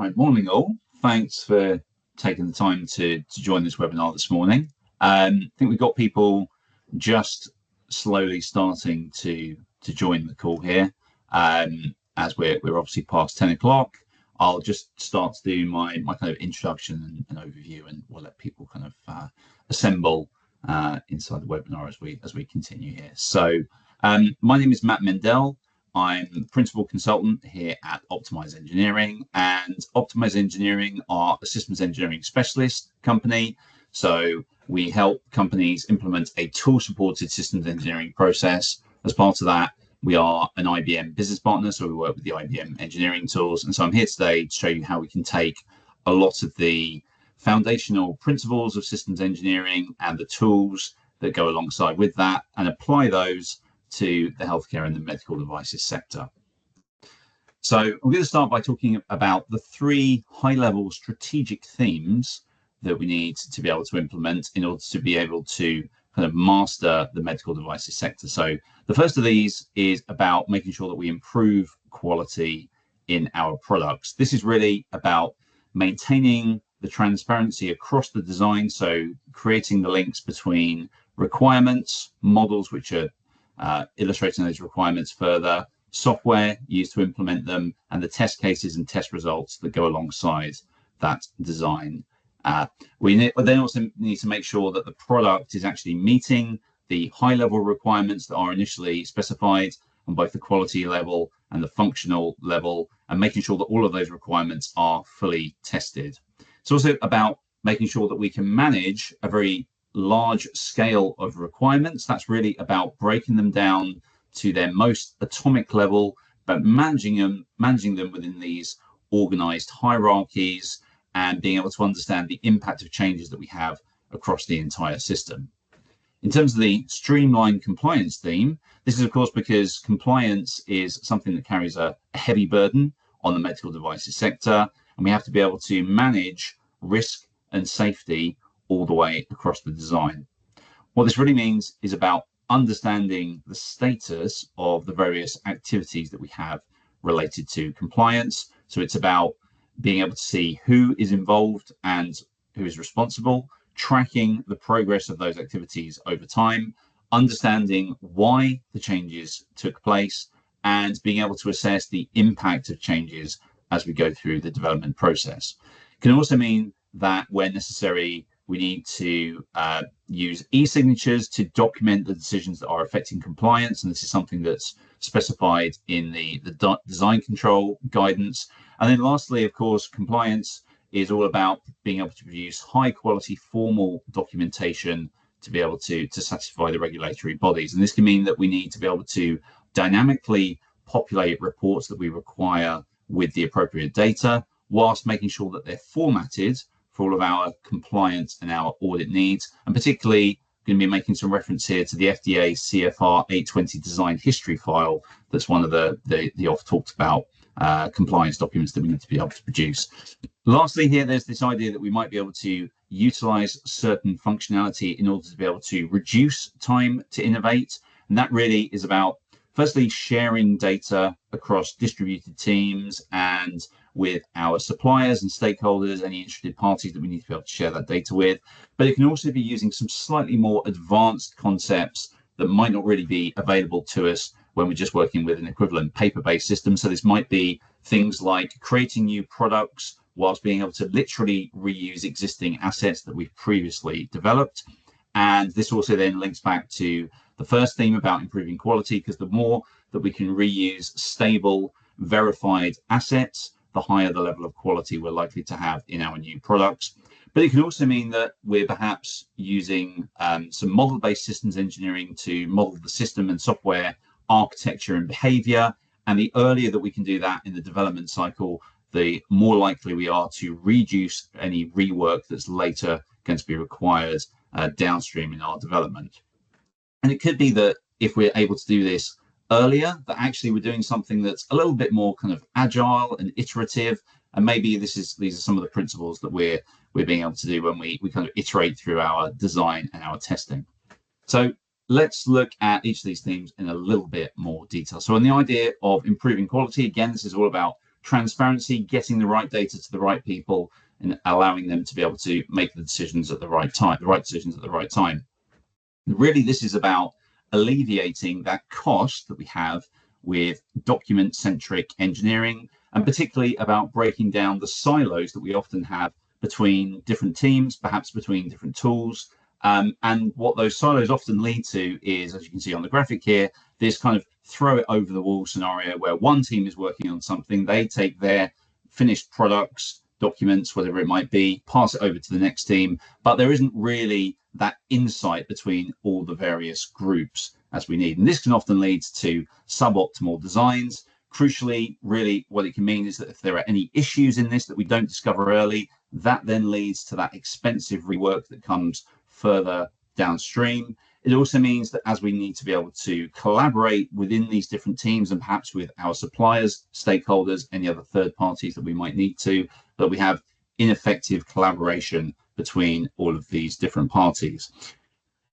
Right, morning all. Thanks for taking the time to join this webinar this morning. I think we've got people just slowly starting to join the call here. As we're obviously past 10 o'clock, I'll just start to do my kind of introduction and overview, and we'll let people kind of assemble inside the webinar as we continue here. So my name is Matt Mendell. I'm principal consultant here at Optimize Engineering, and Optimize Engineering are a systems engineering specialist company. So we help companies implement a tool-supported systems engineering process. As part of that, we are an IBM business partner, so we work with the IBM engineering tools. And so I'm here today to show you how we can take a lot of the foundational principles of systems engineering and the tools that go alongside with that and apply those to the healthcare and the medical devices sector. So I'm going to start by talking about the three high-level strategic themes that we need to be able to implement in order to be able to kind of master the medical devices sector. So the first of these is about making sure that we improve quality in our products. This is really about maintaining the transparency across the design, so creating the links between requirements, models which are illustrating those requirements further, software used to implement them, and the test cases and test results that go alongside that design. We then also need to make sure that the product is actually meeting the high-level requirements that are initially specified on both the quality level and the functional level, and making sure that all of those requirements are fully tested. It's also about making sure that we can manage a very large scale of requirements. That's really about breaking them down to their most atomic level, but managing them within these organized hierarchies and being able to understand the impact of changes that we have across the entire system. In terms of the streamlined compliance theme, this is of course because compliance is something that carries a heavy burden on the medical devices sector, and we have to be able to manage risk and safety all the way across the design. What this really means is about understanding the status of the various activities that we have related to compliance. So it's about being able to see who is involved and who is responsible, tracking the progress of those activities over time, understanding why the changes took place, and being able to assess the impact of changes as we go through the development process. It can also mean that where necessary, we need to use e-signatures to document the decisions that are affecting compliance. And this is something that's specified in the design control guidance. And then lastly, of course, compliance is all about being able to produce high quality formal documentation to be able to satisfy the regulatory bodies. And this can mean that we need to be able to dynamically populate reports that we require with the appropriate data, whilst making sure that they're formatted for all of our compliance and our audit needs. And particularly going to be making some reference here to the FDA CFR 820 design history file. That's one of the oft talked about compliance documents that we need to be able to produce. Lastly, here, there's this idea that we might be able to utilize certain functionality in order to be able to reduce time to innovate. And that really is about, firstly, sharing data across distributed teams and with our suppliers and stakeholders, any interested parties that we need to be able to share that data with. But it can also be using some slightly more advanced concepts that might not really be available to us when we're just working with an equivalent paper-based system. So this might be things like creating new products whilst being able to literally reuse existing assets that we've previously developed. And this also then links back to the first theme about improving quality, because the more that we can reuse stable, verified assets, the higher the level of quality we're likely to have in our new products. But it can also mean that we're perhaps using some model-based systems engineering to model the system and software architecture and behavior. And the earlier that we can do that in the development cycle, the more likely we are to reduce any rework that's later going to be required downstream in our development. And it could be that if we're able to do this earlier, that actually we're doing something that's a little bit more kind of agile and iterative. And maybe these are some of the principles that we're being able to do when we kind of iterate through our design and our testing. So let's look at each of these themes in a little bit more detail. So on the idea of improving quality, again, this is all about transparency, getting the right data to the right people, and allowing them to be able to make the decisions at the right time, the right decisions at the right time. Really, this is about alleviating that cost that we have with document-centric engineering, and particularly about breaking down the silos that we often have between different teams, perhaps between different tools. And what those silos often lead to is, as you can see on the graphic here, this kind of throw it over the wall scenario where one team is working on something, they take their finished products, documents, whatever it might be, pass it over to the next team, but there isn't really that insight between all the various groups as we need. And this can often lead to suboptimal designs. Crucially, really what it can mean is that if there are any issues in this that we don't discover early, that then leads to that expensive rework that comes further downstream. It also means that as we need to be able to collaborate within these different teams and perhaps with our suppliers, stakeholders, any other third parties that we might need to, that we have ineffective collaboration between all of these different parties.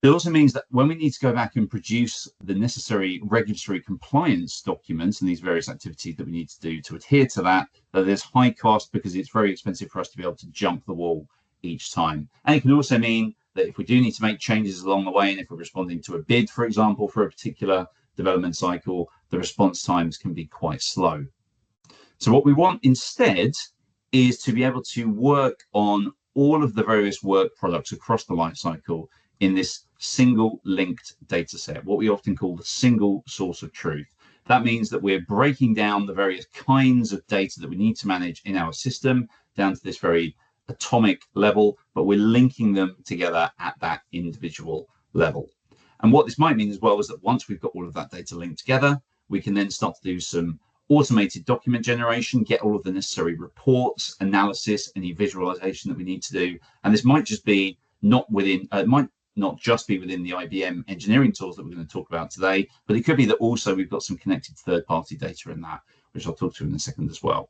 It also means that when we need to go back and produce the necessary regulatory compliance documents and these various activities that we need to do to adhere to that, that there's high cost because it's very expensive for us to be able to jump the wall each time. And it can also mean that if we do need to make changes along the way, and if we're responding to a bid, for example, for a particular development cycle, the response times can be quite slow. So what we want instead is to be able to work on all of the various work products across the life cycle in this single linked data set, what we often call the single source of truth. That means that we're breaking down the various kinds of data that we need to manage in our system down to this very atomic level, but we're linking them together at that individual level. And what this might mean as well is that once we've got all of that data linked together, we can then start to do some automated document generation, get all of the necessary reports, analysis, any visualization that we need to do. And this might just be not within, it might not just be within the IBM engineering tools that we're going to talk about today, but it could be that also we've got some connected third-party data in that, which I'll talk to in a second as well.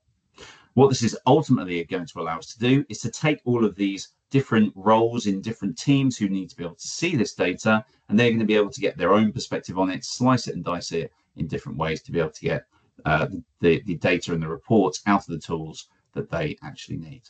What this is ultimately going to allow us to do is to take all of these different roles in different teams who need to be able to see this data, and they're going to be able to get their own perspective on it, slice it and dice it in different ways to be able to get the data and the reports out of the tools that they actually need.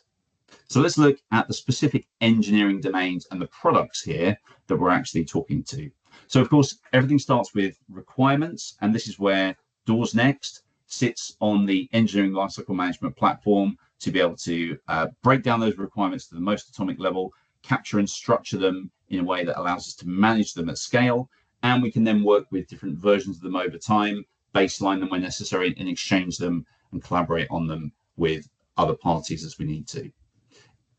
So let's look at the specific engineering domains and the products here that we're actually talking to. So of course, everything starts with requirements, and this is where Doors Next sits on the engineering lifecycle management platform to be able to break down those requirements to the most atomic level, capture and structure them in a way that allows us to manage them at scale. And we can then work with different versions of them over time, baseline them when necessary, and exchange them and collaborate on them with other parties as we need to.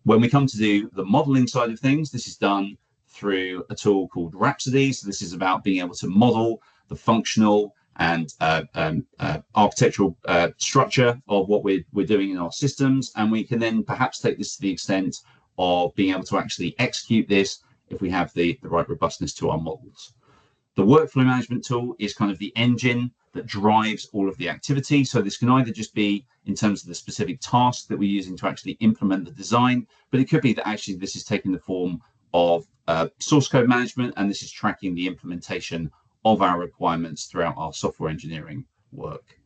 When we come to do the modeling side of things, this is done through a tool called Rhapsody. So this is about being able to model the functional and architectural structure of what we're doing in our systems. And we can then perhaps take this to the extent of being able to actually execute this if we have the right robustness to our models. The workflow management tool is kind of the engine that drives all of the activity. So this can either just be in terms of the specific task that we're using to actually implement the design, but it could be that actually this is taking the form of source code management, and this is tracking the implementation of our requirements throughout our software engineering work.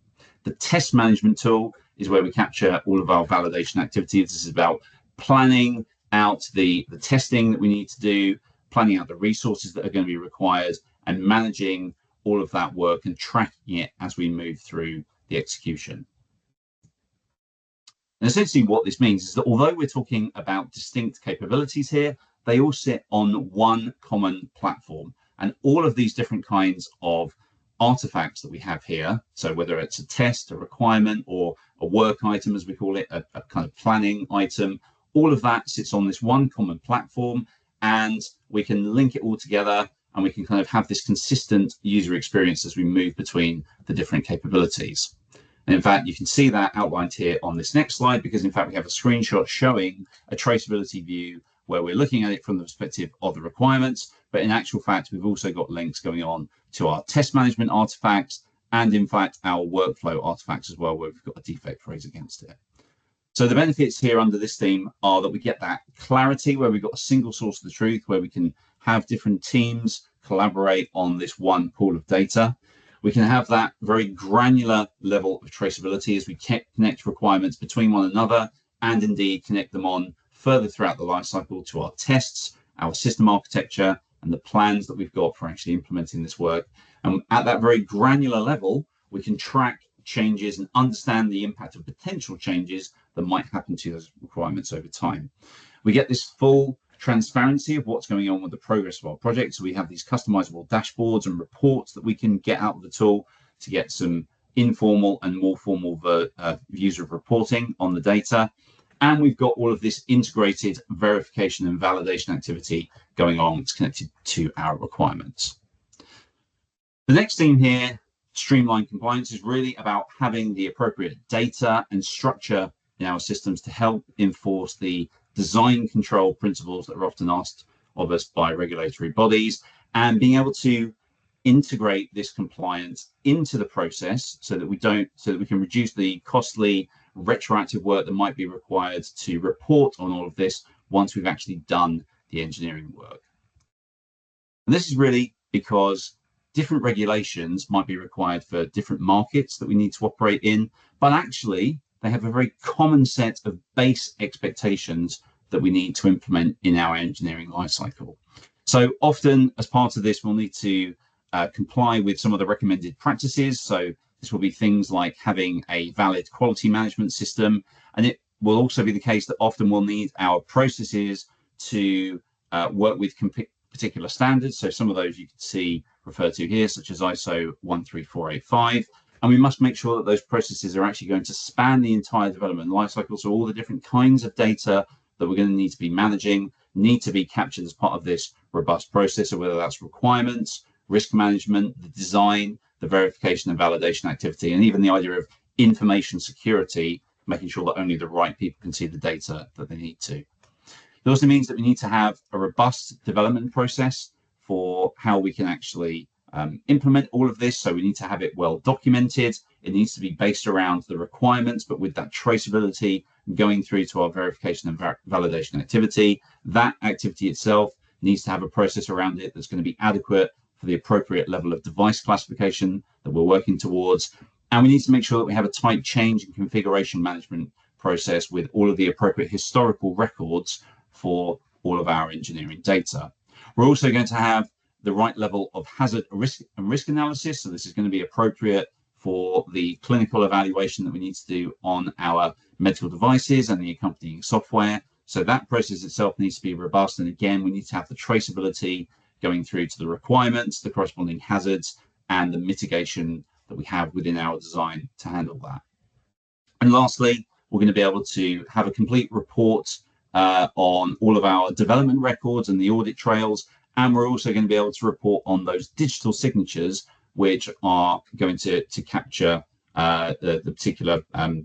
The test management tool is where we capture all of our validation activities. This is about planning out the testing that we need to do, planning out the resources that are going to be required, and managing all of that work and tracking it as we move through the execution. And essentially what this means is that although we're talking about distinct capabilities here, they all sit on one common platform. And all of these different kinds of artifacts that we have here, so whether it's a test, a requirement, or a work item, as we call it, a kind of planning item, all of that sits on this one common platform, and we can link it all together, and we can kind of have this consistent user experience as we move between the different capabilities. And in fact, you can see that outlined here on this next slide, because in fact, we have a screenshot showing a traceability view where we're looking at it from the perspective of the requirements. But in actual fact, we've also got links going on to our test management artifacts and in fact, our workflow artifacts as well, where we've got a defect phrase against it. So the benefits here under this theme are that we get that clarity where we've got a single source of the truth, where we can have different teams collaborate on this one pool of data. We can have that very granular level of traceability as we connect requirements between one another and indeed connect them on further throughout the lifecycle to our tests, our system architecture, and the plans that we've got for actually implementing this work. And at that very granular level, we can track changes and understand the impact of potential changes that might happen to those requirements over time. We get this full transparency of what's going on with the progress of our project. So we have these customizable dashboards and reports that we can get out of the tool to get some informal and more formal views of reporting on the data. And we've got all of this integrated verification and validation activity going on that's connected to our requirements. The next theme here, streamline compliance, is really about having the appropriate data and structure in our systems to help enforce the design control principles that are often asked of us by regulatory bodies, and being able to integrate this compliance into the process so that we can reduce the costly retroactive work that might be required to report on all of this once we've actually done the engineering work. And this is really because different regulations might be required for different markets that we need to operate in, but actually they have a very common set of base expectations that we need to implement in our engineering lifecycle. So often as part of this, we'll need to comply with some of the recommended practices. So this will be things like having a valid quality management system. And it will also be the case that often we'll need our processes to work with particular standards. So some of those you can see referred to here, such as ISO 13485. And we must make sure that those processes are actually going to span the entire development lifecycle. So all the different kinds of data that we're going to need to be managing need to be captured as part of this robust process. So whether that's requirements, risk management, the design, the verification and validation activity, and even the idea of information security, making sure that only the right people can see the data that they need to. It also means that we need to have a robust development process for how we can actually implement all of this. So we need to have it well documented. It needs to be based around the requirements, but with that traceability going through to our verification and validation activity. That activity itself needs to have a process around it that's going to be adequate for the appropriate level of device classification that we're working towards. And we need to make sure that we have a tight change and configuration management process with all of the appropriate historical records for all of our engineering data. We're also going to have the right level of hazard and risk analysis. So this is going to be appropriate for the clinical evaluation that we need to do on our medical devices and the accompanying software. So that process itself needs to be robust. And again, we need to have the traceability going through to the requirements, the corresponding hazards, and the mitigation that we have within our design to handle that. And lastly, we're going to be able to have a complete report on all of our development records and the audit trails. And we're also going to be able to report on those digital signatures, which are going to capture the particular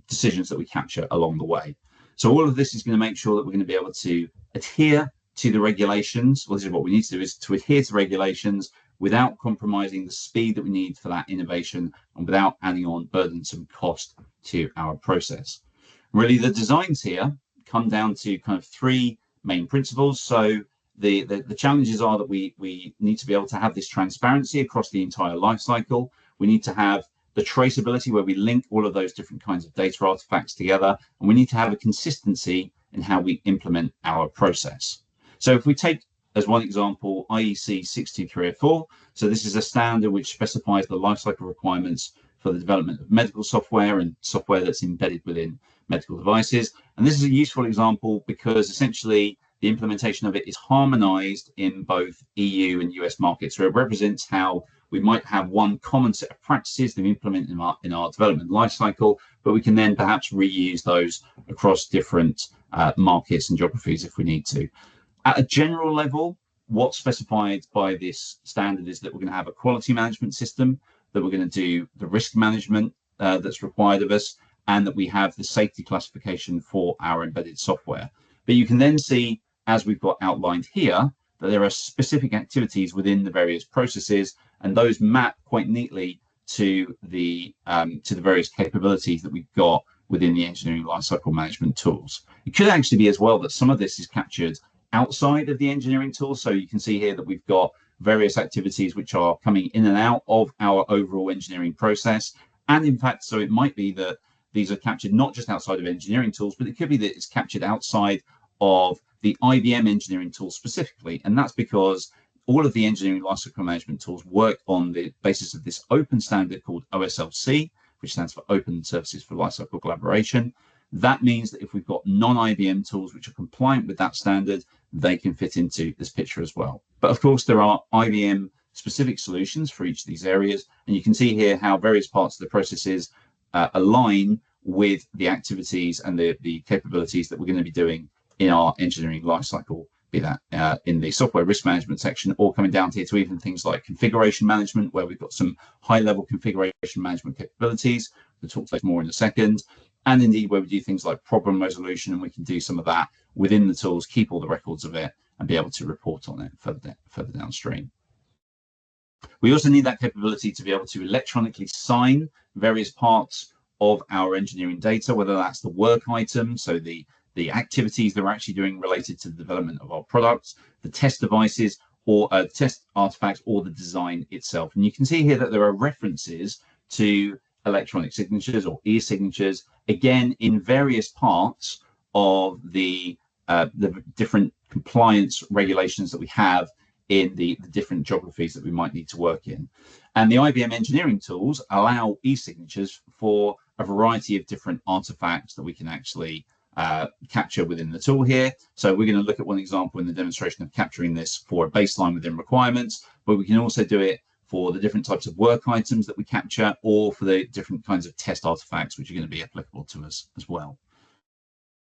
decisions that we capture along the way. So all of this is going to make sure that we're going to be able to adhere to the regulations. Well, this is what we need to do, is to adhere to regulations without compromising the speed that we need for that innovation and without adding on burdensome cost to our process. Really, the designs here come down to kind of three main principles. So the challenges are that we need to be able to have this transparency across the entire life cycle. We need to have the traceability where we link all of those different kinds of data artifacts together, and we need to have a consistency in how we implement our process. So if we take as one example IEC 62304, so this is a standard which specifies the lifecycle requirements for the development of medical software and software that's embedded within medical devices. And this is a useful example because essentially the implementation of it is harmonized in both EU and US markets. So it represents how we might have one common set of practices that we implement in our development lifecycle, but we can then perhaps reuse those across different markets and geographies if we need to. At a general level, what's specified by this standard is that we're going to have a quality management system, that we're going to do the risk management that's required of us, and that we have the safety classification for our embedded software. But you can then see, as we've got outlined here, that there are specific activities within the various processes, and those map quite neatly to the various capabilities that we've got within the engineering lifecycle management tools. It could actually be as well that some of this is captured outside of the engineering tools. So you can see here that we've got various activities which are coming in and out of our overall engineering process. And in fact, so it might be that these are captured not just outside of engineering tools, but it could be that it's captured outside of the IBM engineering tools specifically. And that's because all of the engineering lifecycle management tools work on the basis of this open standard called OSLC, which stands for Open Services for Lifecycle Collaboration. That means that if we've got non-IBM tools which are compliant with that standard, they can fit into this picture as well. But of course, there are IBM specific solutions for each of these areas. And you can see here how various parts of the processes align with the activities and the capabilities that we're going to be doing in our engineering lifecycle, be that in the software risk management section, or coming down here to even things like configuration management, where we've got some high-level configuration management capabilities. We'll talk about more in a second. And indeed, where we do things like problem resolution, and we can do some of that within the tools, keep all the records of it, and be able to report on it further downstream. We also need that capability to be able to electronically sign various parts of our engineering data, whether that's the work item, so the activities that we're actually doing related to the development of our products, the test devices, or test artifacts, or the design itself. And you can see here that there are references to electronic signatures or e-signatures, again, in various parts of the different compliance regulations that we have in the different geographies that we might need to work in. And the IBM engineering tools allow e-signatures for a variety of different artifacts that we can actually capture within the tool here. So we're going to look at one example in the demonstration of capturing this for a baseline within requirements, but we can also do it for the different types of work items that we capture, or for the different kinds of test artifacts which are going to be applicable to us as well.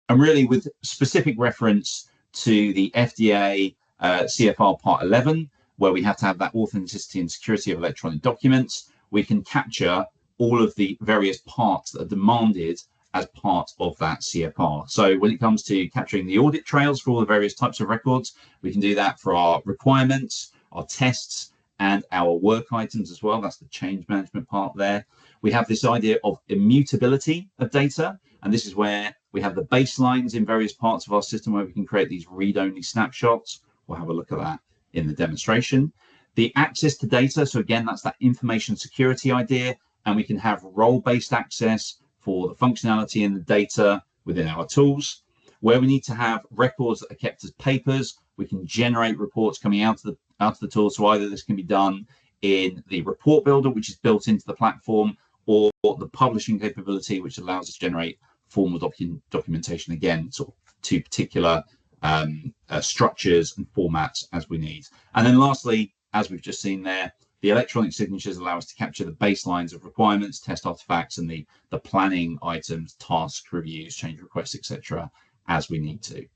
And really, with specific reference to the FDA CFR Part 11, where we have to have that authenticity and security of electronic documents, we can capture all of the various parts that are demanded as part of that CFR. So when it comes to capturing the audit trails for all the various types of records, we can do that for our requirements, our tests, and our work items as well. That's the change management part there. We have this idea of immutability of data, and this is where we have the baselines in various parts of our system where we can create these read-only snapshots. We'll have a look at that in the demonstration. The access to data, so again, that's that information security idea, and we can have role-based access for the functionality and the data within our tools. Where we need to have records that are kept as papers, we can generate reports coming out of the tool. So either this can be done in the report builder, which is built into the platform, or the publishing capability, which allows us to generate formal documentation, again, sort of to particular structures and formats as we need. And then lastly, as we've just seen there, the electronic signatures allow us to capture the baselines of requirements, test artifacts, and the planning items, tasks, reviews, change requests, etc., as we need to.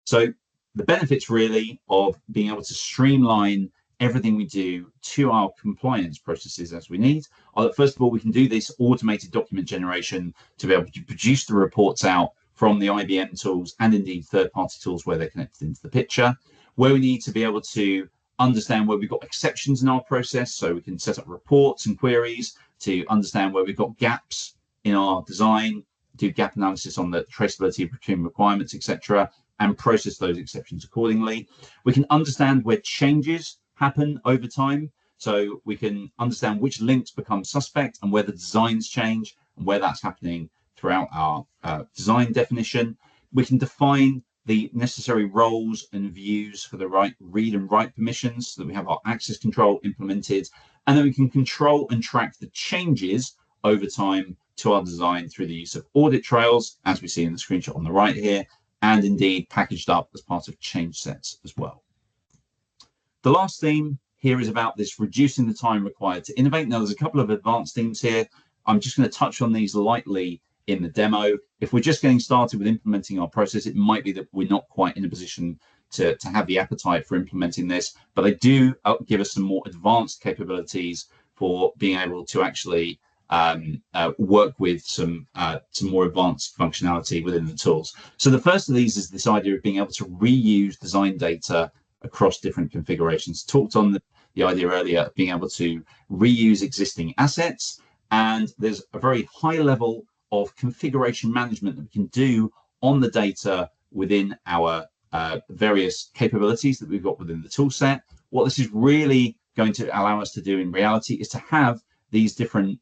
So the benefits really of being able to streamline everything we do to our compliance processes as we need are that, first of all, we can do this automated document generation to be able to produce the reports out from the IBM tools and indeed third-party tools where they're connected into the picture. Where we need to be able to understand where we've got exceptions in our process, so we can set up reports and queries to understand where we've got gaps in our design, do gap analysis on the traceability between requirements, etc., and process those exceptions accordingly. We can understand where changes happen over time, so we can understand which links become suspect and where the designs change and where that's happening throughout our design definition. We can define the necessary roles and views for the right read and write permissions so that we have our access control implemented, and then we can control and track the changes over time to our design through the use of audit trails, as we see in the screenshot on the right here, and indeed packaged up as part of change sets as well. The last theme here is about this reducing the time required to innovate. Now, there's a couple of advanced themes here. I'm just going to touch on these lightly in the demo. If we're just getting started with implementing our process, it might be that we're not quite in a position to have the appetite for implementing this, but they do give us some more advanced capabilities for being able to actually work with some more advanced functionality within the tools. So the first of these is this idea of being able to reuse design data across different configurations. Talked on the idea earlier of being able to reuse existing assets, and there's a very high level of configuration management that we can do on the data within our various capabilities that we've got within the tool set, What this is really going to allow us to do in reality is to have these different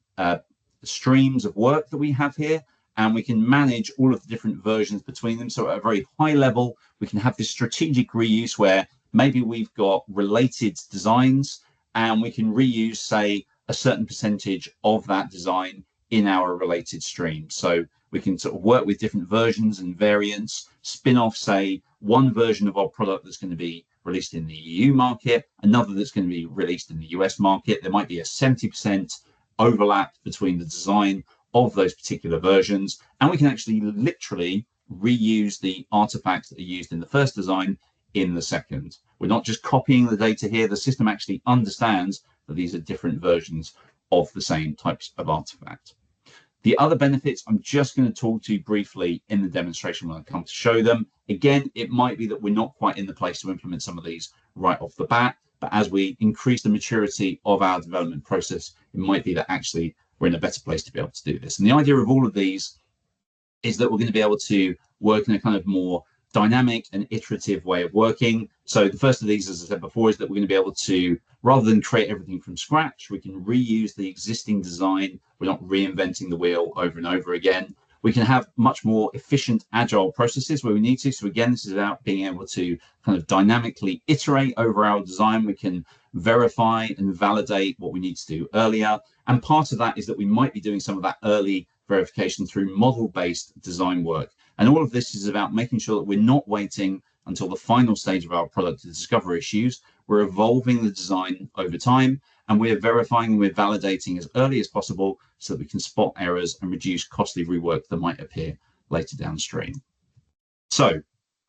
streams of work that we have here, and we can manage all of the different versions between them. So at a very high level, we can have this strategic reuse where maybe we've got related designs and we can reuse, say, a certain percentage of that design in our related stream. So we can sort of work with different versions and variants, spin off, say, one version of our product that's going to be released in the EU market, another that's going to be released in the US market. There might be a 70% overlap between the design of those particular versions, and we can actually literally reuse the artifacts that are used in the first design in the second. We're not just copying the data here. The system actually understands that these are different versions of the same types of artifact. The other benefits I'm just going to talk to you briefly in the demonstration when I come to show them. Again, it might be that we're not quite in the place to implement some of these right off the bat, but as we increase the maturity of our development process, it might be that actually we're in a better place to be able to do this. And the idea of all of these is that we're going to be able to work in a kind of more dynamic and iterative way of working. So the first of these, as I said before, is that we're going to be able to, rather than create everything from scratch, we can reuse the existing design. We're not reinventing the wheel over and over again. We can have much more efficient, agile processes where we need to. So again, this is about being able to kind of dynamically iterate over our design. We can verify and validate what we need to do earlier. And part of that is that we might be doing some of that early verification through model-based design work. And all of this is about making sure that we're not waiting until the final stage of our product to discover issues. We're evolving the design over time, and we're verifying and we're validating as early as possible so that we can spot errors and reduce costly rework that might appear later downstream. So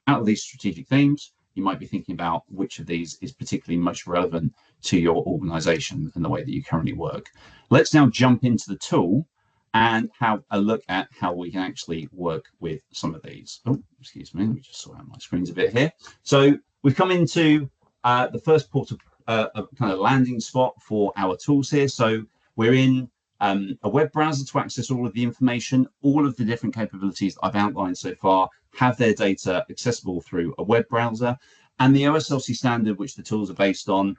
out of these strategic themes, you might be thinking about which of these is particularly most relevant to your organization and the way that you currently work. Let's now jump into the tool and have a look at how we can actually work with some of these. Oh, excuse me, let me just sort out my screens a bit here. So we've come into the first port of kind of landing spot for our tools here. So we're in a web browser to access all of the information. All of the different capabilities I've outlined so far have their data accessible through a web browser. And the OSLC standard, which the tools are based on,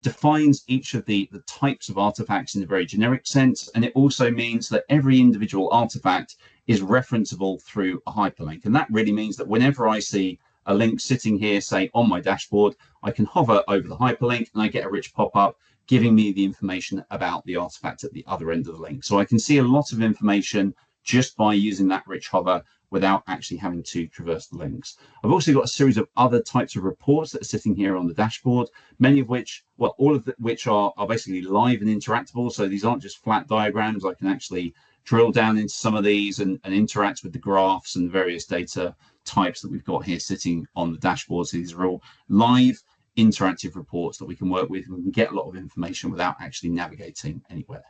defines each of the types of artifacts in a very generic sense. And it also means that every individual artifact is referenceable through a hyperlink. And that really means that whenever I see a link sitting here, say on my dashboard, I can hover over the hyperlink and I get a rich pop-up giving me the information about the artifact at the other end of the link. So I can see a lot of information just by using that rich hover without actually having to traverse the links. I've also got a series of other types of reports that are sitting here on the dashboard, many of which, well, all of which are basically live and interactable. So these aren't just flat diagrams. I can actually drill down into some of these and interact with the graphs and various data types that we've got here sitting on the dashboard. So these are all live interactive reports that we can work with. We can get a lot of information without actually navigating anywhere.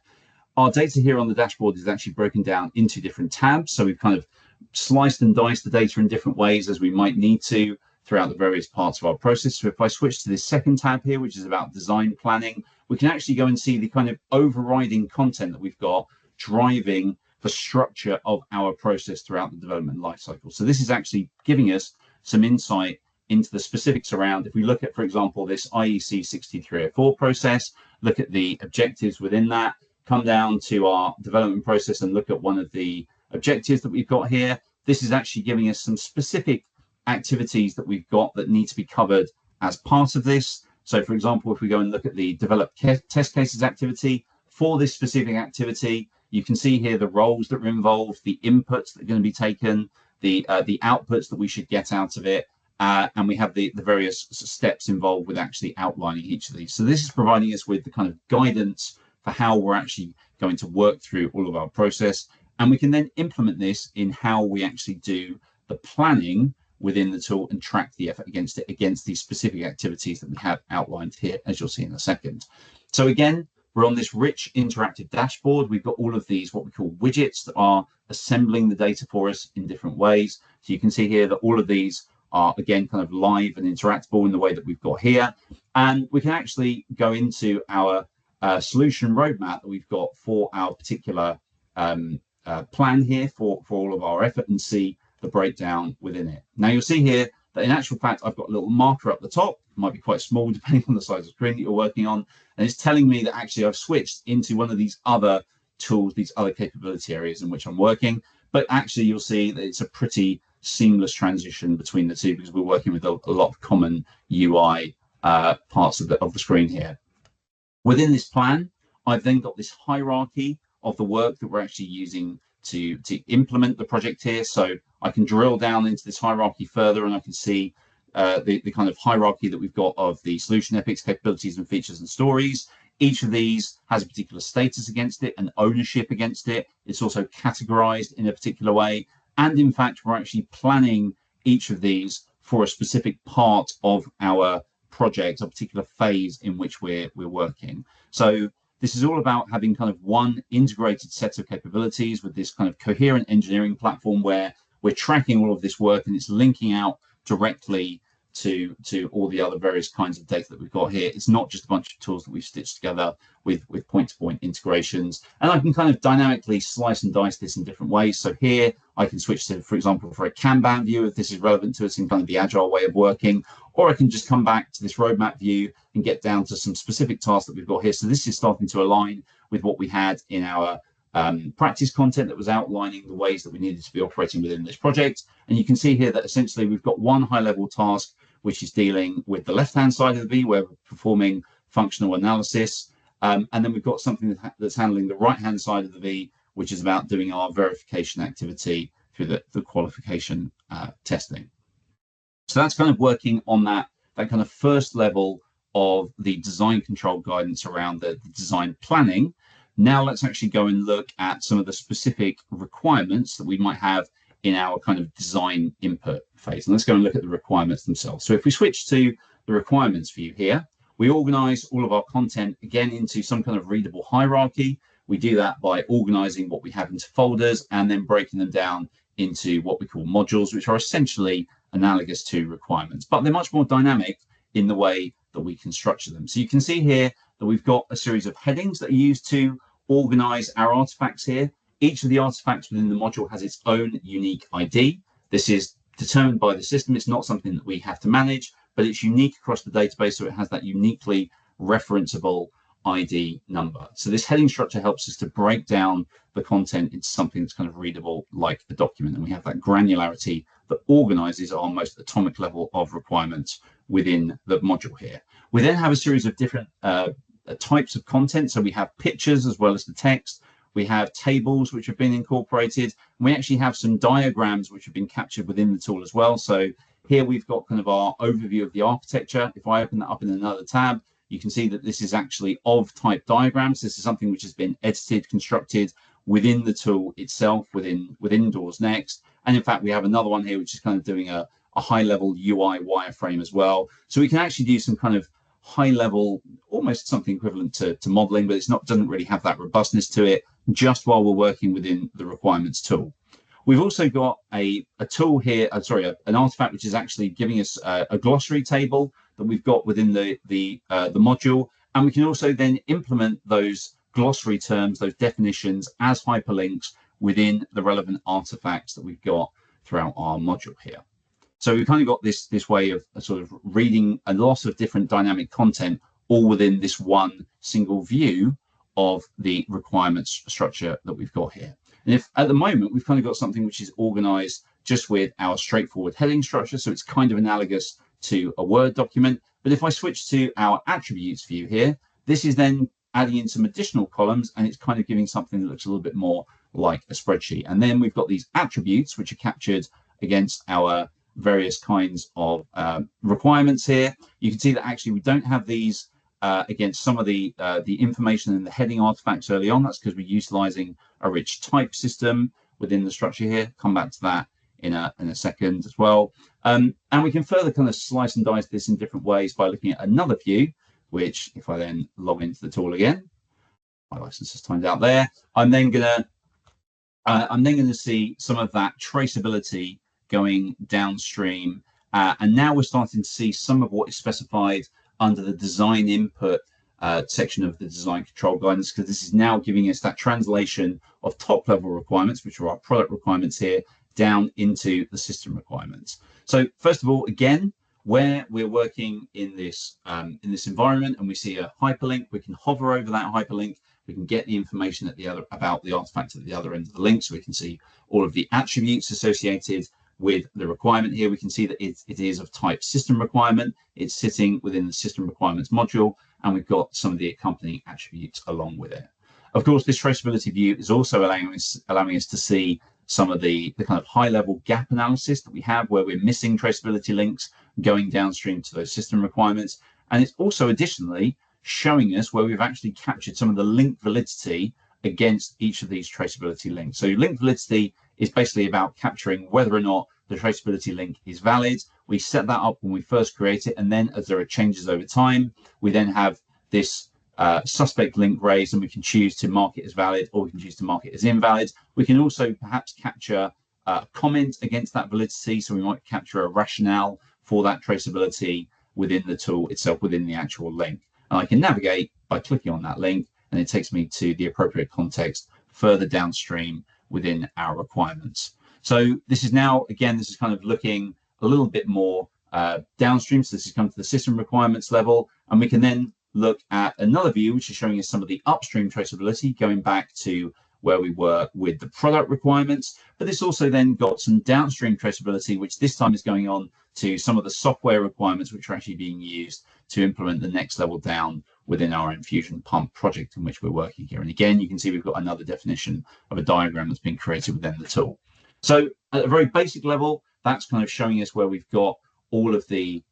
Our data here on the dashboard is actually broken down into different tabs. So we've kind of sliced and diced the data in different ways as we might need to throughout the various parts of our process. So if I switch to this second tab here, which is about design planning, we can actually go and see the kind of overriding content that we've got driving the structure of our process throughout the development lifecycle. So this is actually giving us some insight into the specifics around, if we look at, for example, this IEC 6304 process, look at the objectives within that, come down to our development process and look at one of the objectives that we've got here. This is actually giving us some specific activities that we've got that need to be covered as part of this. So for example, if we go and look at the develop test cases activity for this specific activity, you can see here the roles that are involved, the inputs that are going to be taken, the outputs that we should get out of it, and we have the various steps involved with actually outlining each of these. So this is providing us with the kind of guidance for how we're actually going to work through all of our process. And we can then implement this in how we actually do the planning within the tool and track the effort against it, against these specific activities that we have outlined here, as you'll see in a second. So again, we're on this rich interactive dashboard. We've got all of these, what we call widgets, that are assembling the data for us in different ways. So you can see here that all of these are, again, kind of live and interactable in the way that we've got here. And we can actually go into our solution roadmap that we've got for our particular plan here for all of our effort and see the breakdown within it. Now you'll see here that in actual fact, I've got a little marker up the top, it might be quite small depending on the size of the screen that you're working on, and it's telling me that actually I've switched into one of these other tools, these other capability areas in which I'm working. But actually you'll see that it's a pretty seamless transition between the two because we're working with a lot of common UI parts of the screen here. Within this plan, I've then got this hierarchy of the work that we're actually using to implement the project here. So I can drill down into this hierarchy further and I can see the kind of hierarchy that we've got of the solution epics, capabilities and features and stories. Each of these has a particular status against it and ownership against it. It's also categorized in a particular way. And in fact, we're actually planning each of these for a specific part of our project, a particular phase in which we're working. So this is all about having kind of one integrated set of capabilities with this kind of coherent engineering platform where we're tracking all of this work and it's linking out directly to all the other various kinds of data that we've got here. It's not just a bunch of tools that we've stitched together with point-to-point integrations. And I can kind of dynamically slice and dice this in different ways. So here I can switch to, for example, for a Kanban view if this is relevant to us in kind of the agile way of working, or I can just come back to this roadmap view and get down to some specific tasks that we've got here. So this is starting to align with what we had in our practice content that was outlining the ways that we needed to be operating within this project. And you can see here that essentially we've got one high-level task which is dealing with the left-hand side of the V where we're performing functional analysis. And then we've got something that's handling the right-hand side of the V, which is about doing our verification activity through the qualification testing. So that's kind of working on that kind of first level of the design control guidance around the design planning. Now let's actually go and look at some of the specific requirements that we might have in our kind of design input phase. And let's go and look at the requirements themselves. So if we switch to the requirements view here, we organize all of our content again into some kind of readable hierarchy. We do that by organizing what we have into folders and then breaking them down into what we call modules, which are essentially analogous to requirements, but they're much more dynamic in the way that we can structure them. So you can see here that we've got a series of headings that are used to organize our artifacts here. Each of the artifacts within the module has its own unique ID. This is determined by the system. It's not something that we have to manage, but it's unique across the database, so it has that uniquely referenceable ID number. So this heading structure helps us to break down the content into something that's kind of readable like a document, and we have that granularity that organizes our most atomic level of requirements within the module here. We then have a series of different types of content. So we have pictures as well as the text. We have tables which have been incorporated. And we actually have some diagrams which have been captured within the tool as well. So here we've got kind of our overview of the architecture. If I open that up in another tab, you can see that this is actually of type diagrams. This is something which has been edited, constructed within the tool itself, within Doors Next. And in fact, we have another one here which is kind of doing a high level UI wireframe as well. So we can actually do some kind of high level, almost something equivalent to modeling, but doesn't really have that robustness to it, just while we're working within the requirements tool. We've also got a tool here, an artifact which is actually giving us a glossary table that we've got within the module, and we can also then implement those glossary terms, those definitions as hyperlinks within the relevant artifacts that we've got throughout our module here. So we've kind of got this way of sort of reading a lot of different dynamic content all within this one single view of the requirements structure that we've got here. And if at the moment we've kind of got something which is organized just with our straightforward heading structure, so it's kind of analogous to a Word document. But if I switch to our attributes view here, this is then adding in some additional columns, and it's kind of giving something that looks a little bit more like a spreadsheet. And then we've got these attributes which are captured against our various kinds of requirements here. You can see that actually we don't have these against some of the information in the heading artifacts early on. That's because we're utilizing a rich type system within the structure here. Come back to that in a second as well. And we can further kind of slice and dice this in different ways by looking at another view, which if I then log into the tool again, my license is timed out there, I'm then gonna see some of that traceability going downstream. And now we're starting to see some of what is specified under the design input section of the design control guidance, because this is now giving us that translation of top level requirements, which are our product requirements here, down into the system requirements. So first of all, again, where we're working in this environment and we see a hyperlink, we can hover over that hyperlink. We can get the information at the other about the artifact at the other end of the link, so we can see all of the attributes associated with the requirement here. We can see that it is of type system requirement. It's sitting within the system requirements module, and we've got some of the accompanying attributes along with it. Of course, this traceability view is also allowing us to see some of the kind of high-level gap analysis that we have, where we're missing traceability links going downstream to those system requirements. And it's also additionally showing us where we've actually captured some of the link validity against each of these traceability links. So link validity is basically about capturing whether or not the traceability link is valid. We set that up when we first create it, and then as there are changes over time, we then have this suspect link raised, and we can choose to mark it as valid, or we can choose to mark it as invalid. We can also perhaps capture a comment against that validity, so we might capture a rationale for that traceability within the tool itself, within the actual link. And I can navigate by clicking on that link, and it takes me to the appropriate context further downstream within our requirements. So this is now, again, this is kind of looking a little bit more downstream. So this is come to the system requirements level, and we can then look at another view, which is showing us some of the upstream traceability, going back to where we were with the product requirements. But this also then got some downstream traceability, which this time is going on to some of the software requirements, which are actually being used to implement the next level down within our infusion pump project in which we're working here. And again, you can see we've got another definition of a diagram that's been created within the tool. So at a very basic level, that's kind of showing us where we've got all of the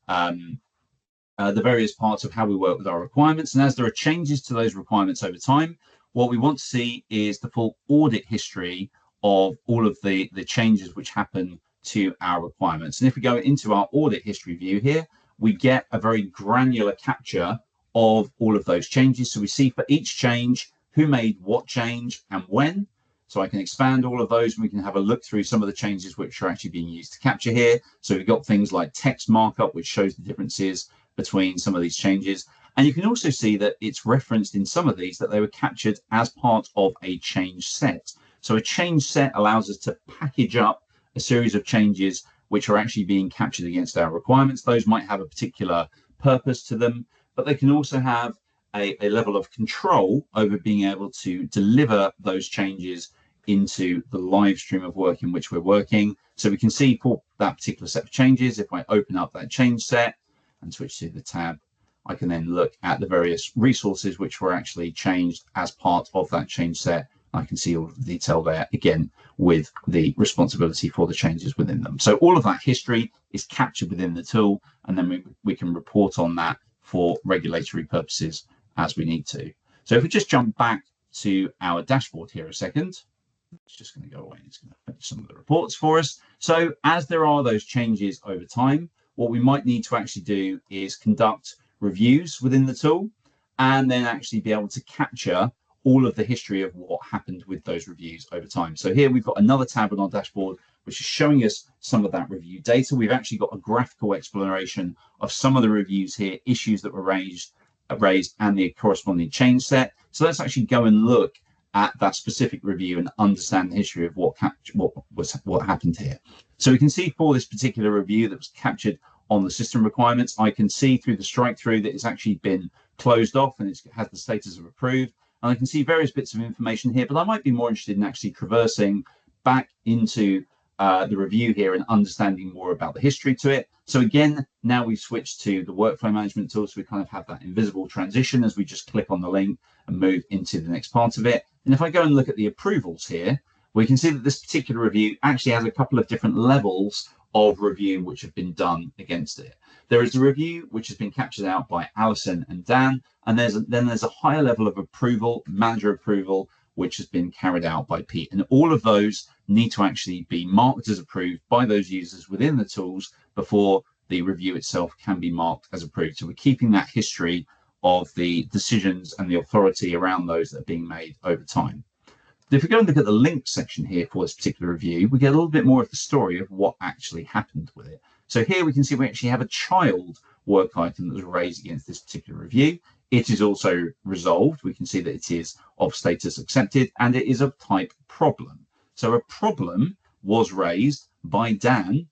various parts of how we work with our requirements. And as there are changes to those requirements over time, what we want to see is the full audit history of all of the changes which happen to our requirements. And if we go into our audit history view here, we get a very granular capture of all of those changes. So we see for each change, who made what change and when. So I can expand all of those, and we can have a look through some of the changes which are actually being used to capture here. So we've got things like text markup, which shows the differences between some of these changes. And you can also see that it's referenced in some of these that they were captured as part of a change set. So a change set allows us to package up a series of changes which are actually being captured against our requirements. Those might have a particular purpose to them, but they can also have a level of control over being able to deliver those changes into the live stream of work in which we're working. So we can see for that particular set of changes, if I open up that change set and switch to the tab, I can then look at the various resources which were actually changed as part of that change set. I can see all of the detail there, again, with the responsibility for the changes within them. So all of that history is captured within the tool, and then we can report on that for regulatory purposes as we need to. So if we just jump back to our dashboard here a second, it's just going to go away. It's going to fetch some of the reports for us. So as there are those changes over time, what we might need to actually do is conduct reviews within the tool, and then actually be able to capture all of the history of what happened with those reviews over time. So here we've got another tab on our dashboard, which is showing us some of that review data. We've actually got a graphical exploration of some of the reviews here, issues that were raised, and the corresponding change set. So let's actually go and look at that specific review and understand the history of what happened here. So we can see for this particular review that was captured on the system requirements, I can see through the strike through that it's actually been closed off and it has the status of approved. And I can see various bits of information here, but I might be more interested in actually traversing back into the review here and understanding more about the history to it. So again, now we've switched to the workflow management tool, so we kind of have that invisible transition as we just click on the link and move into the next part of it. And if I go and look at the approvals here, we can see that this particular review actually has a couple of different levels of review which have been done against it. There is a review which has been captured out by Alison and Dan, and then there's a higher level of approval, manager approval, which has been carried out by Pete. And all of those need to actually be marked as approved by those users within the tools before the review itself can be marked as approved. So we're keeping that history of the decisions and the authority around those that are being made over time. If we go and look at the link section here for this particular review, we get a little bit more of the story of what actually happened with it. So here we can see we actually have a child work item that was raised against this particular review. It is also resolved. We can see that it is of status accepted, and it is of type problem. So a problem was raised by Dan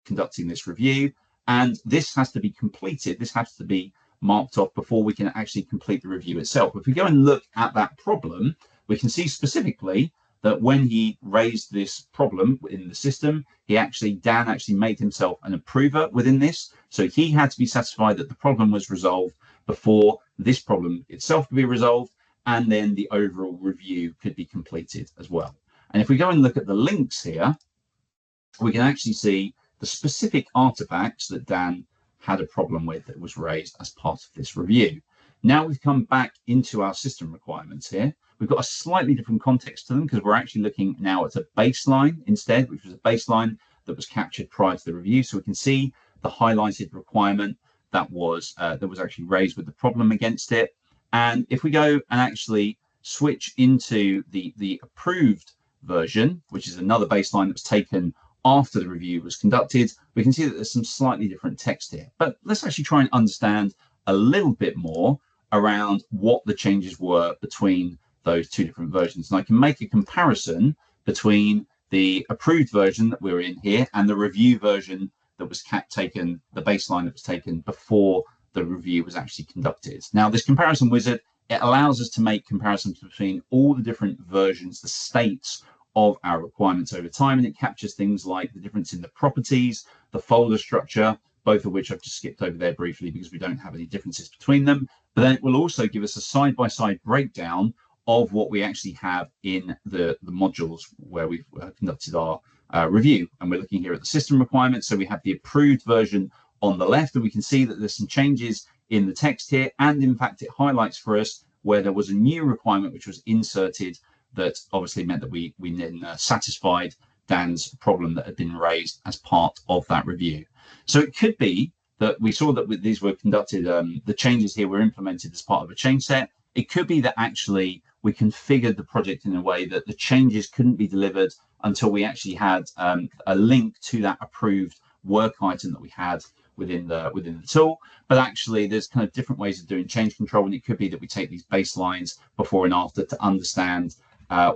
conducting this review. And this has to be completed. This has to be marked off before we can actually complete the review itself. If we go and look at that problem, we can see specifically that when he raised this problem in the system, Dan actually made himself an approver within this. So he had to be satisfied that the problem was resolved before this problem itself could be resolved, and then the overall review could be completed as well. And if we go and look at the links here, we can actually see the specific artifacts that Dan had a problem with that was raised as part of this review. Now we've come back into our system requirements here. We've got a slightly different context to them because we're actually looking now at a baseline instead, which was a baseline that was captured prior to the review. So we can see the highlighted requirement that was actually raised with the problem against it. And if we go and actually switch into the approved version, which is another baseline that was taken after the review was conducted, we can see that there's some slightly different text here. But let's actually try and understand a little bit more around what the changes were between those two different versions. And I can make a comparison between the approved version that we're in here and the review version that was taken, the baseline that was taken before the review was actually conducted. Now, this comparison wizard, it allows us to make comparisons between all the different versions, the states of our requirements over time, and it captures things like the difference in the properties, the folder structure, both of which I've just skipped over there briefly because we don't have any differences between them. But then it will also give us a side-by-side breakdown of what we actually have in the modules where we've conducted our review. And we're looking here at the system requirements. So we have the approved version on the left, and we can see that there's some changes in the text here. And in fact, it highlights for us where there was a new requirement which was inserted that obviously meant that we then satisfied Dan's problem that had been raised as part of that review. So it could be that we saw that these were conducted, the changes here were implemented as part of a change set. It could be that actually we configured the project in a way that the changes couldn't be delivered until we actually had a link to that approved work item that we had within the tool. But actually there's kind of different ways of doing change control, and it could be that we take these baselines before and after to understand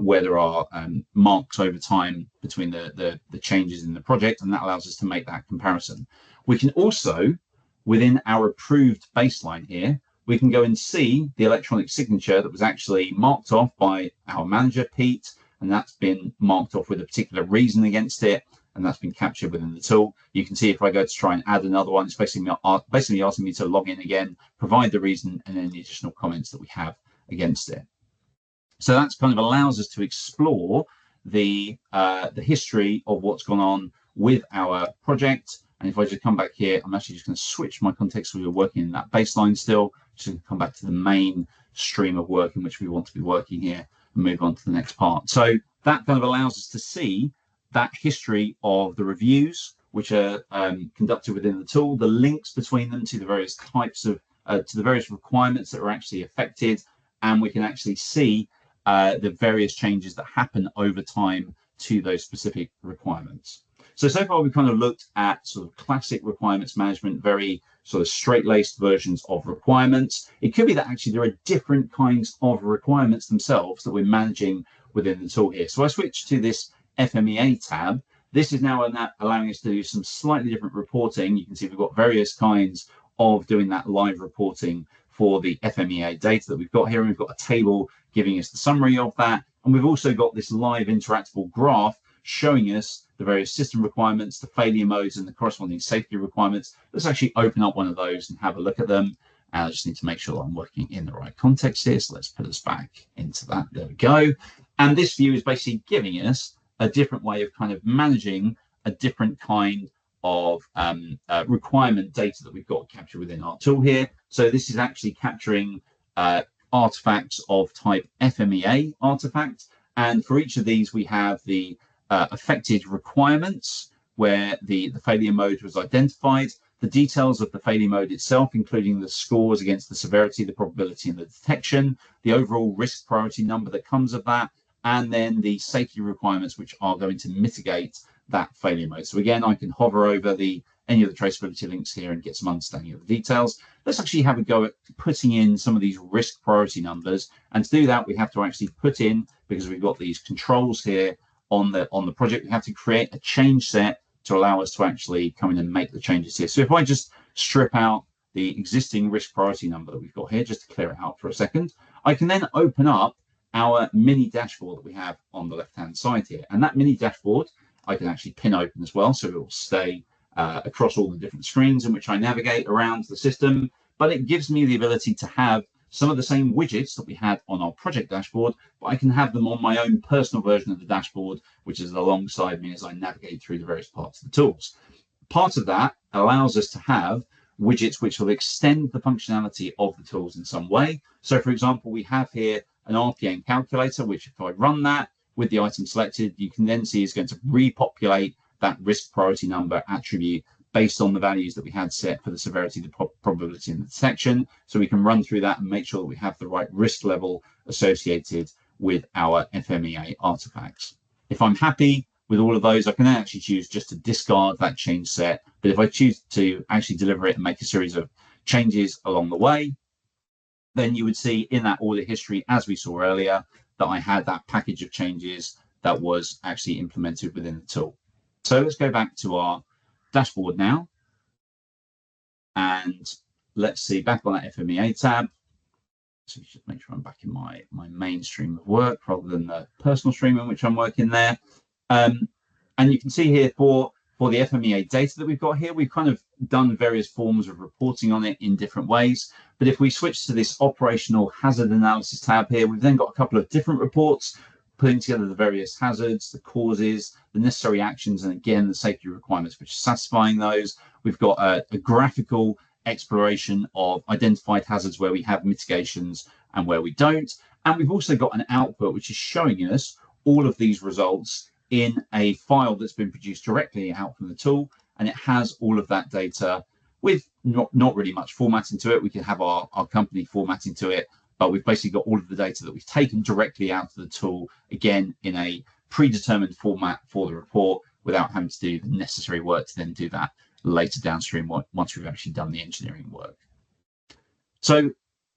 where there are marks over time between the changes in the project, and that allows us to make that comparison. We can also, within our approved baseline here, we can go and see the electronic signature that was actually marked off by our manager, Pete, and that's been marked off with a particular reason against it, and that's been captured within the tool. You can see if I go to try and add another one, it's basically asking me to log in again, provide the reason, and any additional comments that we have against it. So that's kind of allows us to explore the history of what's gone on with our project. And if I just come back here, I'm actually just going to switch my context. So we were working in that baseline still. Just come back to the main stream of work in which we want to be working here and move on to the next part. So that kind of allows us to see that history of the reviews, which are conducted within the tool, the links between them to the various types of, to the various requirements that are actually affected. And we can actually see the various changes that happen over time to those specific requirements. So far we've kind of looked at sort of classic requirements management, very sort of straight-laced versions of requirements. It could be that actually there are different kinds of requirements themselves that we're managing within the tool here. So I switch to this FMEA tab. This is now allowing us to do some slightly different reporting. You can see we've got various kinds of doing that live reporting for the FMEA data that we've got here. And we've got a table giving us the summary of that. And we've also got this live interactable graph showing us the various system requirements, the failure modes, and the corresponding safety requirements. Let's actually open up one of those and have a look at them. And I just need to make sure that I'm working in the right context here. So let's put us back into that. There we go. And this view is basically giving us a different way of kind of managing a different kind of requirement data that we've got captured within our tool here. So this is actually capturing artifacts of type FMEA artifact. And for each of these, we have the affected requirements where the failure mode was identified, the details of the failure mode itself, including the scores against the severity, the probability, and the detection, the overall risk priority number that comes of that, and then the safety requirements which are going to mitigate that failure mode. So again, I can hover over any of the traceability links here and get some understanding of the details. Let's actually have a go at putting in some of these risk priority numbers. And to do that, we have to actually put in, because we've got these controls here on the project, we have to create a change set to allow us to actually come in and make the changes here. So if I just strip out the existing risk priority number that we've got here, just to clear it out for a second, I can then open up our mini dashboard that we have on the left-hand side here. And that mini dashboard, I can actually pin open as well, so it will stay across all the different screens in which I navigate around the system. But it gives me the ability to have some of the same widgets that we had on our project dashboard, but I can have them on my own personal version of the dashboard, which is alongside me as I navigate through the various parts of the tools. Part of that allows us to have widgets which will extend the functionality of the tools in some way. So for example, we have here an RPM calculator, which if I run that with the item selected, you can then see is going to repopulate that risk priority number attribute based on the values that we had set for the severity, the probability, and the detection. So we can run through that and make sure that we have the right risk level associated with our FMEA artifacts. If I'm happy with all of those, I can then actually choose just to discard that change set. But if I choose to actually deliver it and make a series of changes along the way, then you would see in that audit history, as we saw earlier, that I had that package of changes that was actually implemented within the tool. So let's go back to our dashboard now. And let's see, back on that FMEA tab. So just make sure I'm back in my main stream of work rather than the personal stream in which I'm working there. And you can see here for the FMEA data that we've got here, we've kind of done various forms of reporting on it in different ways. But if we switch to this operational hazard analysis tab here, we've then got a couple of different reports putting together the various hazards, the causes, the necessary actions, and again, the safety requirements which are satisfying those. We've got a graphical exploration of identified hazards where we have mitigations and where we don't. And we've also got an output which is showing us all of these results in a file that's been produced directly out from the tool, and it has all of that data with not really much formatting to it. We can have our company formatting to it, but we've basically got all of the data that we've taken directly out of the tool, again, in a predetermined format for the report without having to do the necessary work to then do that later downstream once we've actually done the engineering work. So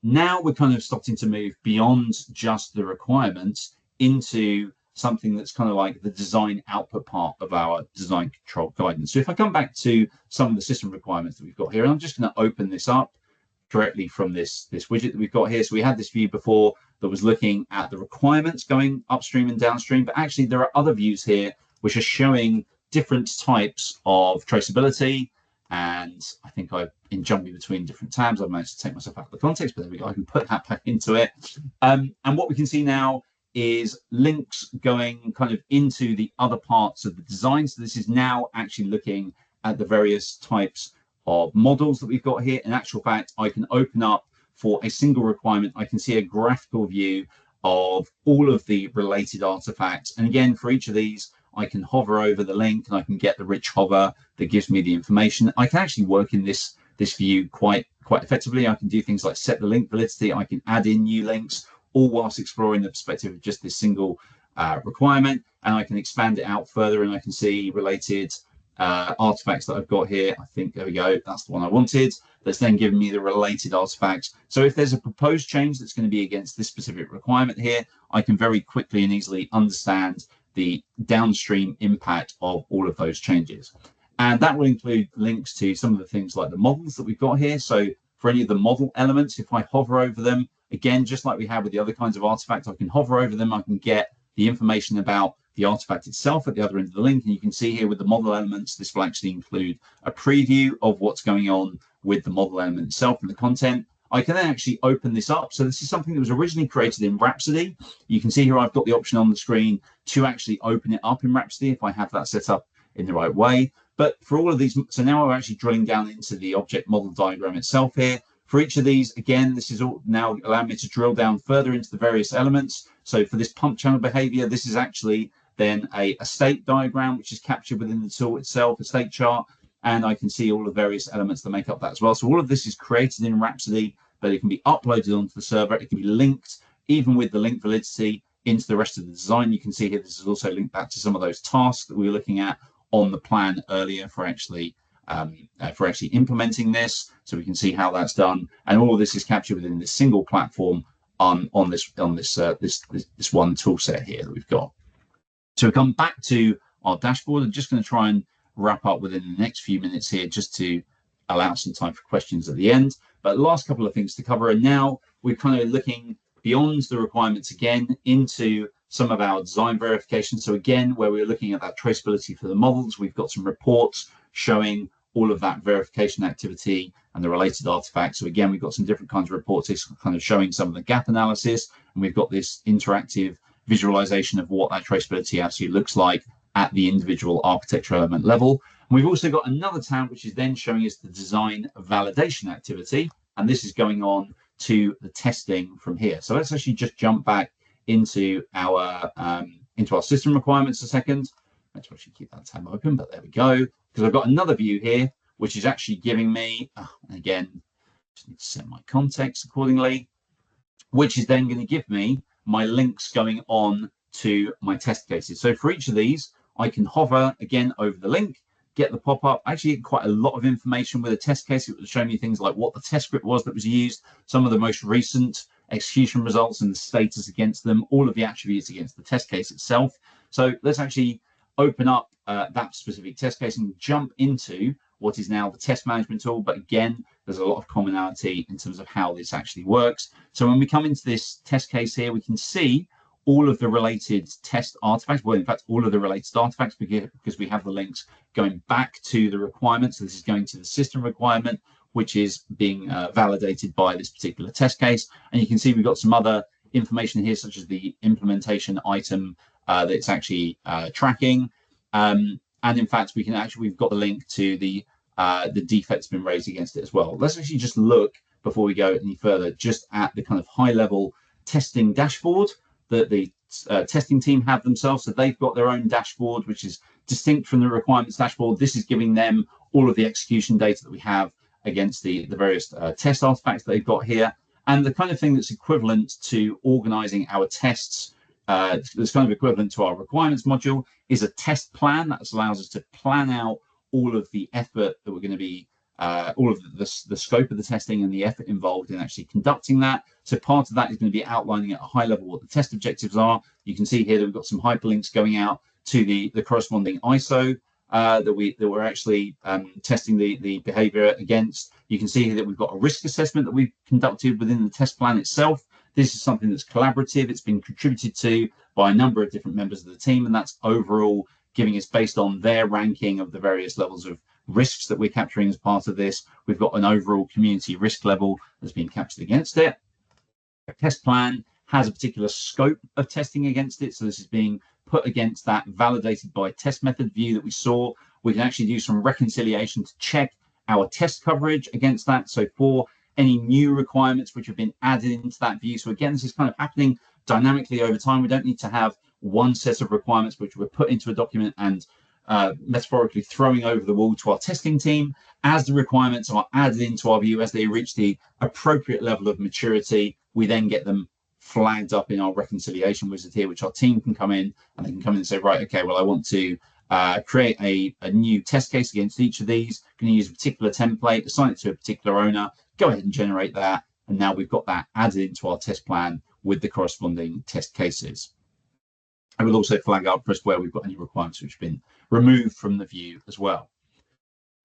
now we're kind of starting to move beyond just the requirements into something that's kind of like the design output part of our design control guidance. So if I come back to some of the system requirements that we've got here, and I'm just going to open this up directly from this widget that we've got here. So we had this view before that was looking at the requirements going upstream and downstream, but actually there are other views here which are showing different types of traceability. And I think in jumping between different tabs, I've managed to take myself out of the context, but there we go, I can put that back into it. And what we can see now is links going kind of into the other parts of the design. So this is now actually looking at the various types of models that we've got here. In actual fact, I can open up for a single requirement. I can see a graphical view of all of the related artifacts. And again, for each of these, I can hover over the link and I can get the rich hover that gives me the information. I can actually work in this view quite effectively. I can do things like set the link validity. I can add in new links, all whilst exploring the perspective of just this single requirement. And I can expand it out further and I can see related artifacts that I've got here. I think, there we go, that's the one I wanted. That's then giving me the related artifacts. So if there's a proposed change that's going to be against this specific requirement here, I can very quickly and easily understand the downstream impact of all of those changes. And that will include links to some of the things like the models that we've got here. So for any of the model elements, if I hover over them, again, just like we have with the other kinds of artifacts, I can hover over them, I can get the information about the artifact itself at the other end of the link. And you can see here with the model elements, this will actually include a preview of what's going on with the model element itself and the content. I can then actually open this up. So this is something that was originally created in Rhapsody. You can see here I've got the option on the screen to actually open it up in Rhapsody if I have that set up in the right way. But for all of these, so now we're actually drilling down into the object model diagram itself here. For each of these, again, this is all now allowing me to drill down further into the various elements. So for this pump channel behavior, this is actually then a state diagram, which is captured within the tool itself, a state chart. And I can see all the various elements that make up that as well. So all of this is created in Rhapsody, but it can be uploaded onto the server. It can be linked, even with the link validity, into the rest of the design. You can see here, this is also linked back to some of those tasks that we were looking at on the plan earlier for actually implementing this. So we can see how that's done. And all of this is captured within this single platform on this one tool set here that we've got. So we come back to our dashboard. I'm just going to try and wrap up within the next few minutes here just to allow some time for questions at the end. But last couple of things to cover, and now we're kind of looking beyond the requirements again into some of our design verification. So again, where we're looking at that traceability for the models, we've got some reports showing all of that verification activity and the related artifacts. So again, we've got some different kinds of reports kind of showing some of the gap analysis, and we've got this interactive visualization of what that traceability actually looks like at the individual architecture element level. And we've also got another tab which is then showing us the design validation activity, and this is going on to the testing from here. So let's actually just jump back into our system requirements a second. Let's actually keep that tab open, but there we go, because I've got another view here which is actually giving me, again, just need to set my context accordingly, which is then going to give me my links going on to my test cases. So for each of these, I can hover again over the link, get the pop-up, actually get quite a lot of information with a test case. It will show me things like what the test script was that was used, some of the most recent execution results and the status against them, all of the attributes against the test case itself. So let's actually open up that specific test case and jump into what is now the test management tool. But again, there's a lot of commonality in terms of how this actually works. So when we come into this test case here, we can see all of the related test artifacts. Well, in fact, all of the related artifacts, because we have the links going back to the requirements. So this is going to the system requirement, which is being validated by this particular test case. And you can see we've got some other information here, such as the implementation item that it's actually tracking. And in fact, we've got the link to the defects been raised against it as well. Let's actually just look, before we go any further, just at the kind of high level testing dashboard that the testing team have themselves. So they've got their own dashboard, which is distinct from the requirements dashboard. This is giving them all of the execution data that we have against the various test artifacts that they've got here. And the kind of thing that's equivalent to organizing our tests, that's kind of equivalent to our requirements module, is a test plan that allows us to plan out all of the effort that we're going to be, all of the scope of the testing and the effort involved in actually conducting that. So part of that is going to be outlining at a high level what the test objectives are. You can see here that we've got some hyperlinks going out to the corresponding ISO that we're actually testing the behavior against. You can see here that we've got a risk assessment that we've conducted within the test plan itself. This is something that's collaborative. It's been contributed to by a number of different members of the team, and that's overall giving us, based on their ranking of the various levels of risks that we're capturing as part of this, we've got an overall community risk level that's been captured against it. A test plan has a particular scope of testing against it. So this is being put against that validated by test method view that we saw. We can actually do some reconciliation to check our test coverage against that. So for any new requirements which have been added into that view. So again, this is kind of happening dynamically over time. We don't need to have one set of requirements which were put into a document and metaphorically throwing over the wall to our testing team. As the requirements are added into our view, as they reach the appropriate level of maturity, we then get them flagged up in our reconciliation wizard here, which our team can come in and they can come in and say, right, okay, well, I want to create a new test case against each of these. I'm going to use a particular template, assign it to a particular owner, go ahead and generate that. And now we've got that added into our test plan with the corresponding test cases. I will also flag up for us where we've got any requirements which have been removed from the view as well.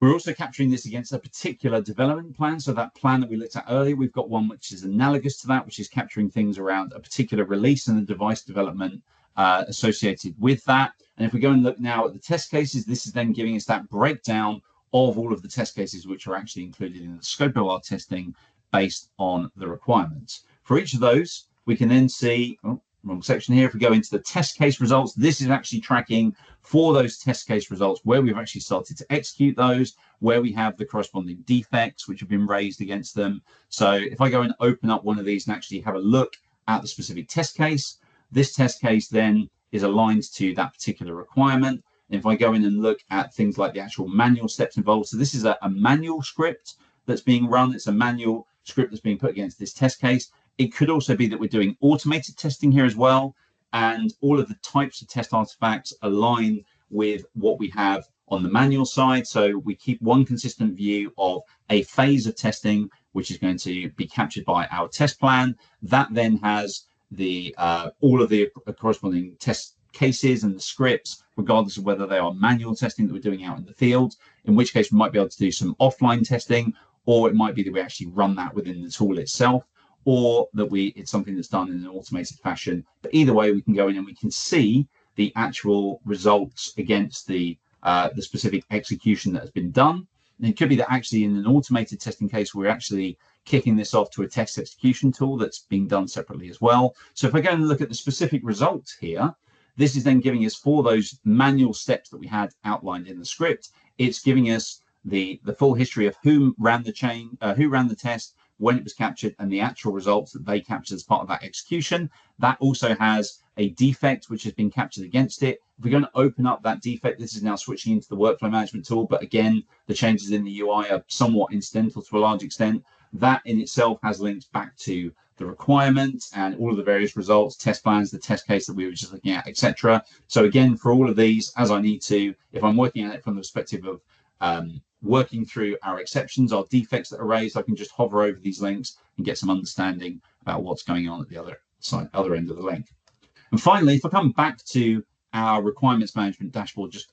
We're also capturing this against a particular development plan. So that plan that we looked at earlier, we've got one which is analogous to that, which is capturing things around a particular release and the device development associated with that. And if we go and look now at the test cases, this is then giving us that breakdown of all of the test cases which are actually included in the scope of our testing based on the requirements. For each of those, we can then see, wrong section here. If we go into the test case results, this is actually tracking for those test case results where we've actually started to execute those, where we have the corresponding defects which have been raised against them. So if I go and open up one of these and actually have a look at the specific test case, this test case then is aligned to that particular requirement. And if I go in and look at things like the actual manual steps involved, so this is a manual script that's being run. It's a manual script that's being put against this test case. It could also be that we're doing automated testing here as well, and all of the types of test artifacts align with what we have on the manual side. So we keep one consistent view of a phase of testing, which is going to be captured by our test plan. That then has the all of the corresponding test cases and the scripts regardless of whether they are manual testing that we're doing out in the field, in which case we might be able to do some offline testing, or it might be that we actually run that within the tool itself, or that it's something that's done in an automated fashion. But either way, we can go in and we can see the actual results against the specific execution that has been done. And it could be that actually in an automated testing case, we're actually kicking this off to a test execution tool that's being done separately as well. So if I go and look at the specific results here, this is then giving us, for those manual steps that we had outlined in the script, it's giving us the full history of who ran the test, when it was captured, and the actual results that they captured as part of that execution. That also has a defect which has been captured against it. If we're going to open up that defect, this is now switching into the workflow management tool, but again, the changes in the UI are somewhat incidental to a large extent. That in itself has links back to the requirements and all of the various results, test plans, the test case that we were just looking at, etc. So again, for all of these, as I need to, if I'm working at it from the perspective of working through our exceptions, our defects that are raised, I can just hover over these links and get some understanding about what's going on at the other end of the link. And finally, if I come back to our requirements management dashboard just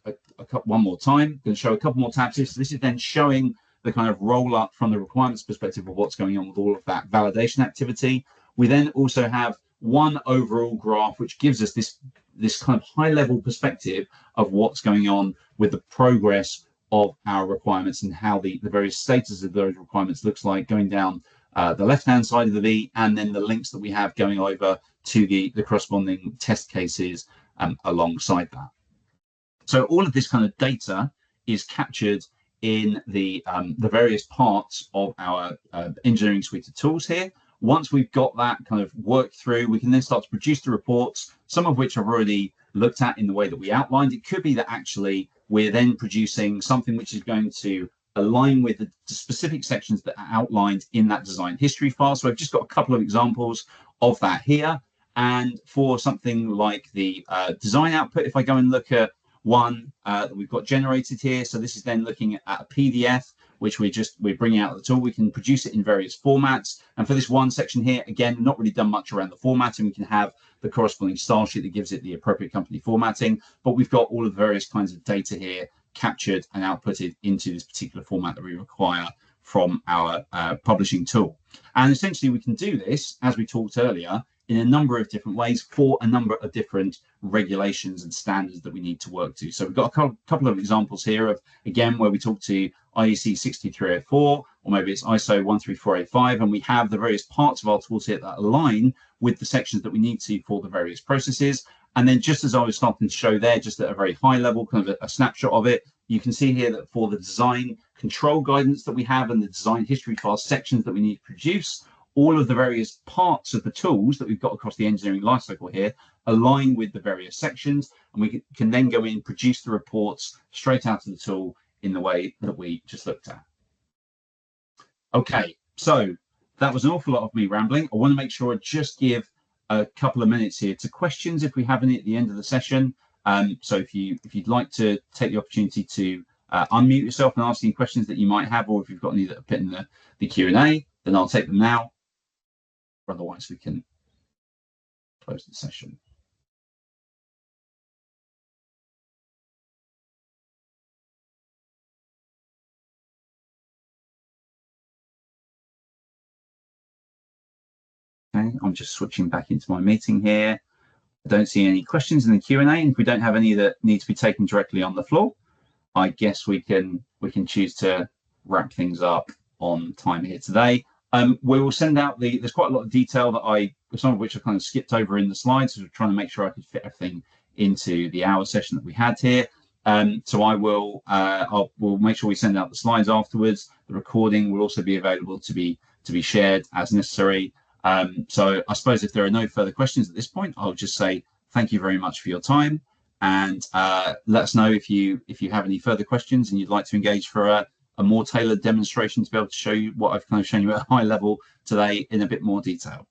one more time, I'm going to show a couple more tabs here. So this is then showing the kind of roll up from the requirements perspective of what's going on with all of that validation activity. We then also have one overall graph, which gives us this kind of high level perspective of what's going on with the progress of our requirements and how the various status of those requirements looks like, going down the left-hand side of the V, and then the links that we have going over to the corresponding test cases alongside that. So all of this kind of data is captured in the various parts of our engineering suite of tools here. Once we've got that kind of worked through, we can then start to produce the reports, some of which I've already looked at in the way that we outlined. It could be that actually we're then producing something which is going to align with the specific sections that are outlined in that design history file. So I've just got a couple of examples of that here. And for something like the design output, if I go and look at one that we've got generated here, so this is then looking at a PDF, which we're bringing out of the tool. We can produce it in various formats. And for this one section here, again, not really done much around the formatting. We can have the corresponding style sheet that gives it the appropriate company formatting, but we've got all of the various kinds of data here captured and outputted into this particular format that we require from our publishing tool. And essentially we can do this, as we talked earlier, in a number of different ways for a number of different regulations and standards that we need to work to. So we've got a couple of examples here of, again, where we talk to IEC 63304, or maybe it's ISO 13485, and we have the various parts of our toolset that align with the sections that we need to for the various processes. And then just as I was starting to show there, just at a very high level, kind of a snapshot of it, you can see here that for the design control guidance that we have and the design history file sections that we need to produce, all of the various parts of the tools that we've got across the engineering lifecycle here align with the various sections, and we can then go in and produce the reports straight out of the tool in the way that we just looked at. Okay, so that was an awful lot of me rambling. I want to make sure I just give a couple of minutes here to questions if we have any at the end of the session. So if you'd like to take the opportunity to unmute yourself and ask any questions that you might have, or if you've got any that are put in the Q&A, then I'll take them now. Otherwise, we can close the session. Okay, I'm just switching back into my meeting here. I don't see any questions in the Q&A, and if we don't have any that need to be taken directly on the floor, I guess we can choose to wrap things up on time here today. We will send out there's quite a lot of detail that some of which I kind of skipped over in the slides, so we're trying to make sure I could fit everything into the hour session that we had here. So we'll make sure we send out the slides afterwards. The recording will also be available to be shared as necessary. So I suppose if there are no further questions at this point, I'll just say thank you very much for your time, and let us know if you have any further questions and you'd like to engage for a more tailored demonstration to be able to show you what I've kind of shown you at a high level today in a bit more detail.